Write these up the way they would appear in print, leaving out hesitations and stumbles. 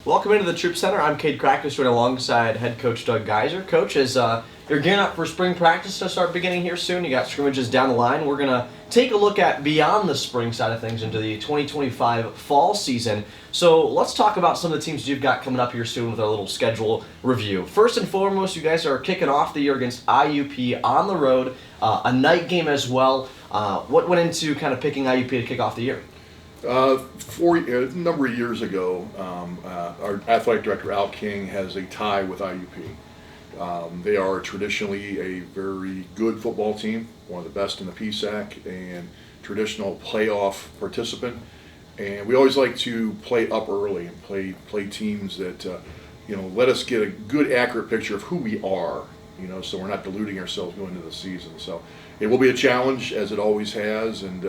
Welcome into the Troop Center. I'm Cade Cracas, joined alongside head coach Doug Geiser. Coach, as you're gearing up for spring practice to start beginning here soon, you got scrimmages down the line. We're going to take a look at beyond the spring side of things into the 2025 fall season. So let's talk about some of the teams you've got coming up here soon with our little schedule review. First and foremost, you guys are kicking off the year against IUP on the road, a night game as well. What went into kind of picking IUP to kick off the year? A number of years ago, our athletic director, Al King, has a tie with IUP. They are traditionally a very good football team, one of the best in the PSAC, and traditional playoff participant. And we always like to play up early and play teams that let us get a good, accurate picture of who we are. So we're not deluding ourselves going into the season. So it will be a challenge, as it always has, and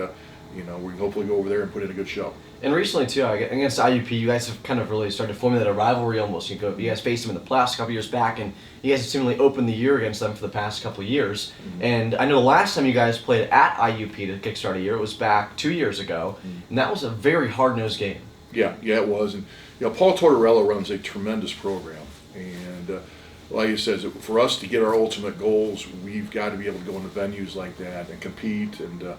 we can hopefully go over there and put in a good show. And recently, too, against IUP, you guys have kind of really started to formulate a rivalry almost. You guys faced them in the playoffs a couple years back, and you guys have seemingly opened the year against them for the past couple of years. Mm-hmm. And I know the last time you guys played at IUP to kickstart a year, it was back 2 years ago, and that was a very hard-nosed game. Yeah, it was. And Paul Tortorella runs a tremendous program, and like you said, for us to get our ultimate goals, we've got to be able to go into venues like that and compete and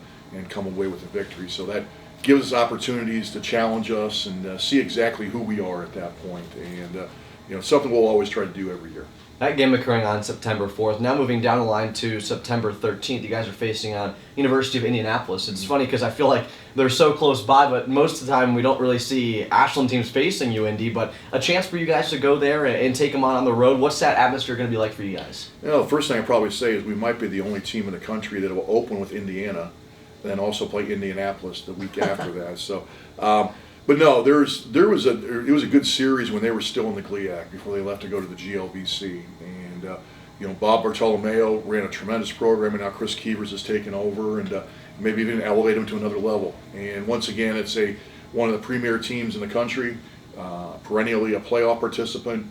come away with a victory. So that gives us opportunities to challenge us and see exactly who we are at that point. And something we'll always try to do every year. That game occurring on September 4th. Now moving down the line to September 13th, you guys are facing on University of Indianapolis. It's funny because I feel like they're so close by, but most of the time we don't really see Ashland teams facing UND, but a chance for you guys to go there and take them on the road. What's that atmosphere going to be like for you guys? The first thing I'd probably say is we might be the only team in the country that will open with Indiana, then also play Indianapolis the week after that. So, but no, it was a good series when they were still in the GLIAC before they left to go to the GLVC. And Bob Bartolomeo ran a tremendous program, and now Chris Keevers has taken over and maybe even elevate them to another level. And once again, it's one of the premier teams in the country, perennially a playoff participant,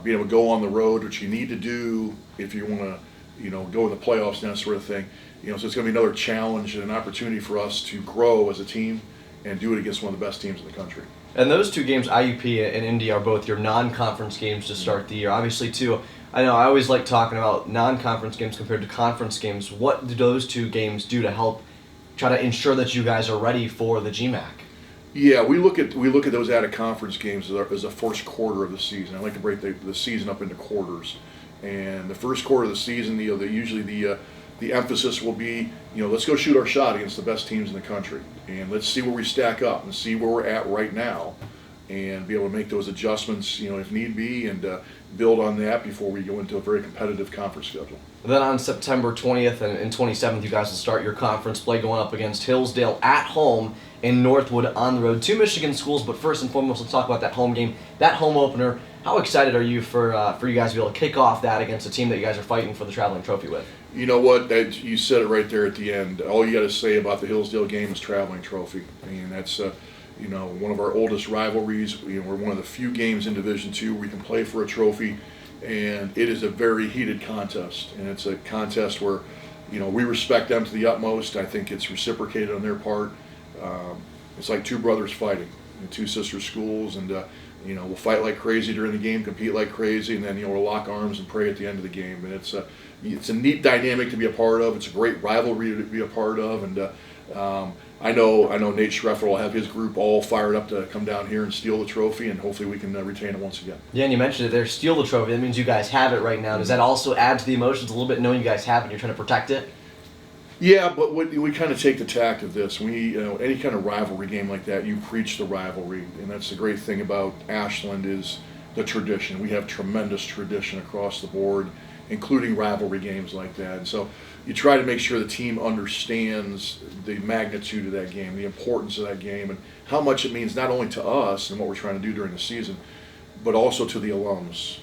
being able to go on the road, which you need to do if you want to go in the playoffs and that sort of thing. So it's going to be another challenge and an opportunity for us to grow as a team and do it against one of the best teams in the country. And those two games, IUP and Indy, are both your non-conference games to start the year. Obviously, too, I know I always like talking about non-conference games compared to conference games. What do those two games do to help try to ensure that you guys are ready for the GMAC? Yeah, we look at those out-of-conference games as a first quarter of the season. I like to break the season up into quarters. And the first quarter of the season, usually the emphasis will be, let's go shoot our shot against the best teams in the country, and let's see where we stack up and see where we're at right now, and be able to make those adjustments, if need be, and build on that before we go into a very competitive conference schedule. Then on September 20th and 27th, you guys will start your conference play going up against Hillsdale at home and Northwood on the road. Two Michigan schools, but first and foremost, let's talk about that home game, that home opener. How excited are you for you guys to be able to kick off that against a team that you guys are fighting for the traveling trophy with? You know what? You said it right there at the end. All you got to say about the Hillsdale game is traveling trophy. And that's one of our oldest rivalries. We're one of the few games in Division II where we can play for a trophy, and it is a very heated contest. And it's a contest where we respect them to the utmost. I think it's reciprocated on their part. It's like two brothers fighting in two sister schools, and we'll fight like crazy during the game, compete like crazy, and then we'll lock arms and pray at the end of the game. And it's a neat dynamic to be a part of. It's a great rivalry to be a part of, and I know Nate Schreffer will have his group all fired up to come down here and steal the trophy, and hopefully we can retain it once again. Yeah, and you mentioned it there, steal the trophy. That means you guys have it right now. Does that also add to the emotions a little bit, knowing you guys have it and you're trying to protect it? Yeah, but we kind of take the tact of this. Any kind of rivalry game like that, you preach the rivalry, and that's the great thing about Ashland is the tradition. We have tremendous tradition across the board, including rivalry games like that. And so you try to make sure the team understands the magnitude of that game, the importance of that game, and how much it means not only to us and what we're trying to do during the season, but also to the alums,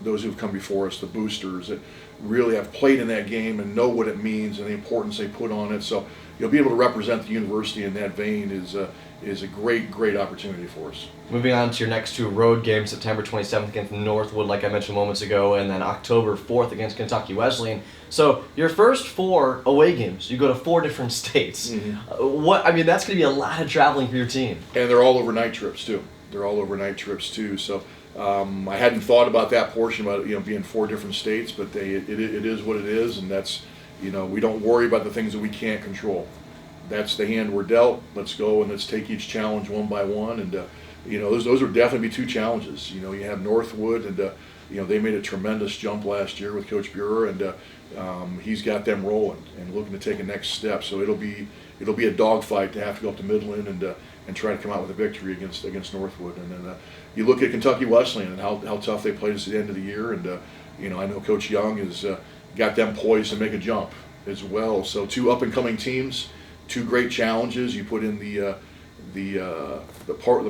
those who've come before us, the boosters that really have played in that game and know what it means and the importance they put on it. So you'll be able to represent the university in that vein is a great opportunity for us. Moving on to your next two road games, September 27th against Northwood, like I mentioned moments ago, and then October 4th against Kentucky Wesleyan. So your first four away games, you go to four different states. Mm-hmm. That's going to be a lot of traveling for your team. And they're all overnight trips too. They're all overnight trips too. So I hadn't thought about that portion about being 4 different states, but it is what it is, and that's we don't worry about the things that we can't control. That's the hand we're dealt. Let's go and let's take each challenge one by one, and those would definitely be 2 challenges. You have Northwood, and they made a tremendous jump last year with Coach Burer, and he's got them rolling and looking to take a next step. So it'll be a dogfight to have to go up to Midland and try to come out with a victory against Northwood. And then you look at Kentucky Wesleyan and how tough they played us at the end of the year, and I know Coach Young has got them poised to make a jump as well. So 2 up and coming teams, 2 great challenges. You put in the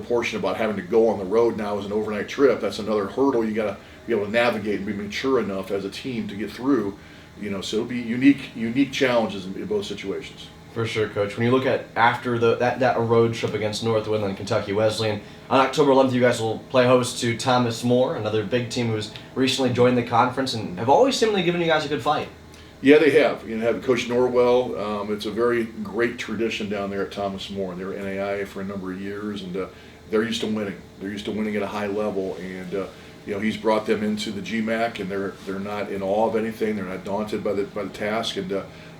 portion about having to go on the road now as an overnight trip. That's another hurdle you got to be able to navigate and be mature enough as a team to get through. So it'll be unique challenges in both situations. For sure, Coach. When you look at after that road trip against Northwood and Kentucky Wesleyan, on October 11th, you guys will play host to Thomas More, another big team who's recently joined the conference and have always seemingly given you guys a good fight. Yeah, they have. Have Coach Norwell. It's a very great tradition down there at Thomas More. They were NAIA for a number of years, and they're used to winning. They're used to winning at a high level, and he's brought them into the GMAC, and they're not in awe of anything. They're not daunted by the task, and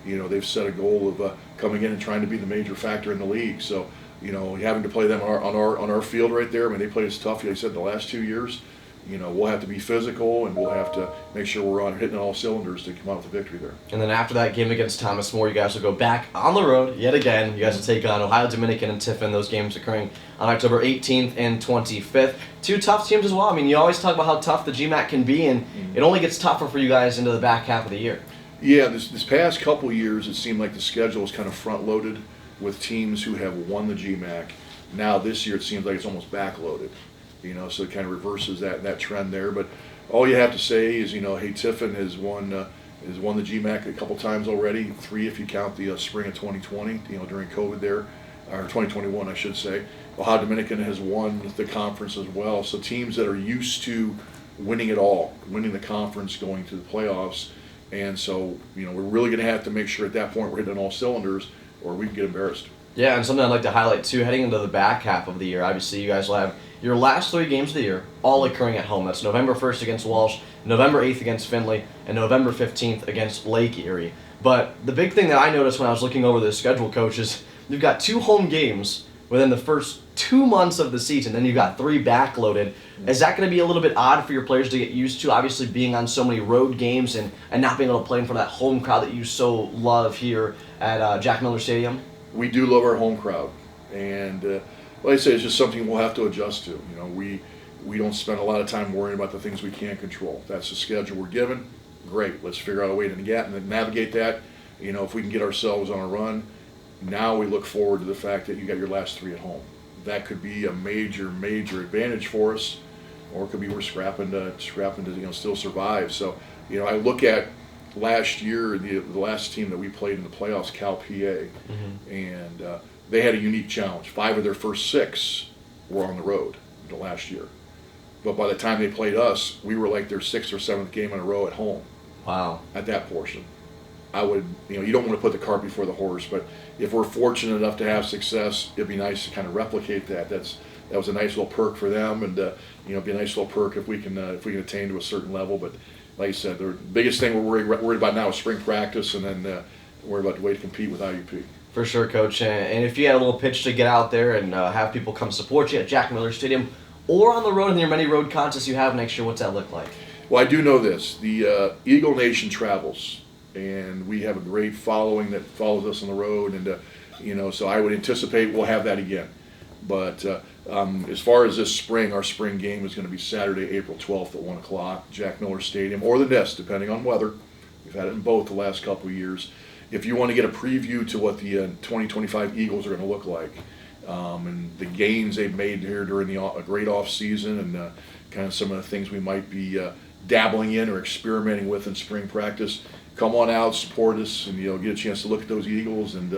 they've set a goal of coming in and trying to be the major factor in the league. So having to play them on our field right there. I mean, they played us tough. Like I said, the last 2 years. We'll have to be physical, and we'll have to make sure we're hitting all cylinders to come out with a victory there. And then after that game against Thomas More, you guys will go back on the road yet again. You guys will take on Ohio Dominican and Tiffin. Those games occurring on October 18th and 25th. 2 tough teams as well. I mean, you always talk about how tough the GMAC can be, and it only gets tougher for you guys into the back half of the year. Yeah, this past couple years, it seemed like the schedule was kind of front-loaded with teams who have won the GMAC. Now this year, it seems like it's almost back-loaded. So it kind of reverses that trend there. But all you have to say is, hey, Tiffin has won the GMAC a couple times already, 3 if you count the spring of 2020, during COVID there, or 2021, I should say. Ohio Dominican has won the conference as well. So teams that are used to winning it all, winning the conference, going to the playoffs, and so we're really going to have to make sure at that point we're hitting all cylinders, or we can get embarrassed. Yeah, and something I'd like to highlight too, heading into the back half of the year, obviously you guys will have your last 3 games of the year all occurring at home. That's November 1st against Walsh, November 8th against Findlay, and November 15th against Lake Erie. But the big thing that I noticed when I was looking over the schedule, Coach, is you've got 2 home games within the first 2 months of the season, then you've got 3 backloaded. Is that going to be a little bit odd for your players to get used to, obviously being on so many road games and not being able to play in front of that home crowd that you so love here at Jack Miller Stadium? We do love our home crowd, and like I say, it's just something we'll have to adjust to. We don't spend a lot of time worrying about the things we can't control. That's the schedule we're given. Great, let's figure out a way to navigate that. If we can get ourselves on a run, now we look forward to the fact that you got your last 3 at home. That could be a major advantage for us, or it could be we're scrapping to still survive. So I look at last year, the last team that we played in the playoffs, Cal PA, and they had a unique challenge. 5 of their first 6 were on the road the last year. But by the time they played us, we were like their 6th or 7th game in a row at home. Wow. At that portion. I would, you don't want to put the cart before the horse, but if we're fortunate enough to have success, it'd be nice to kind of replicate that. That was a nice little perk for them, and it'd be a nice little perk if we can attain to a certain level. But like I said, the biggest thing we're worried about now is spring practice, and then worry about the way to compete with IUP. For sure, Coach. And if you had a little pitch to get out there and have people come support you at Jack Miller Stadium or on the road in your many road contests you have next year, what's that look like? Well, I do know this. The Eagle Nation travels, and we have a great following that follows us on the road, and so I would anticipate we'll have that again. But as far as this spring, our spring game is going to be Saturday, April 12th at 1 o'clock, Jack Miller Stadium, or the Nest, depending on weather. We've had it in both the last couple of years. If you want to get a preview to what the 2025 Eagles are going to look like, and the gains they've made here during a great off season, and kind of some of the things we might be dabbling in or experimenting with in spring practice, come on out, support us, and get a chance to look at those Eagles. And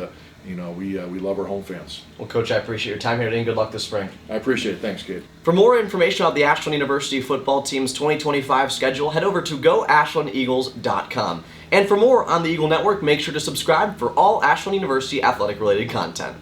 we love our home fans. Well, Coach, I appreciate your time here today, and good luck this spring. I appreciate it. Thanks, Cade. For more information about the Ashland University football team's 2025 schedule, head over to goashlandeagles.com. And for more on the Eagle Network, make sure to subscribe for all Ashland University athletic-related content.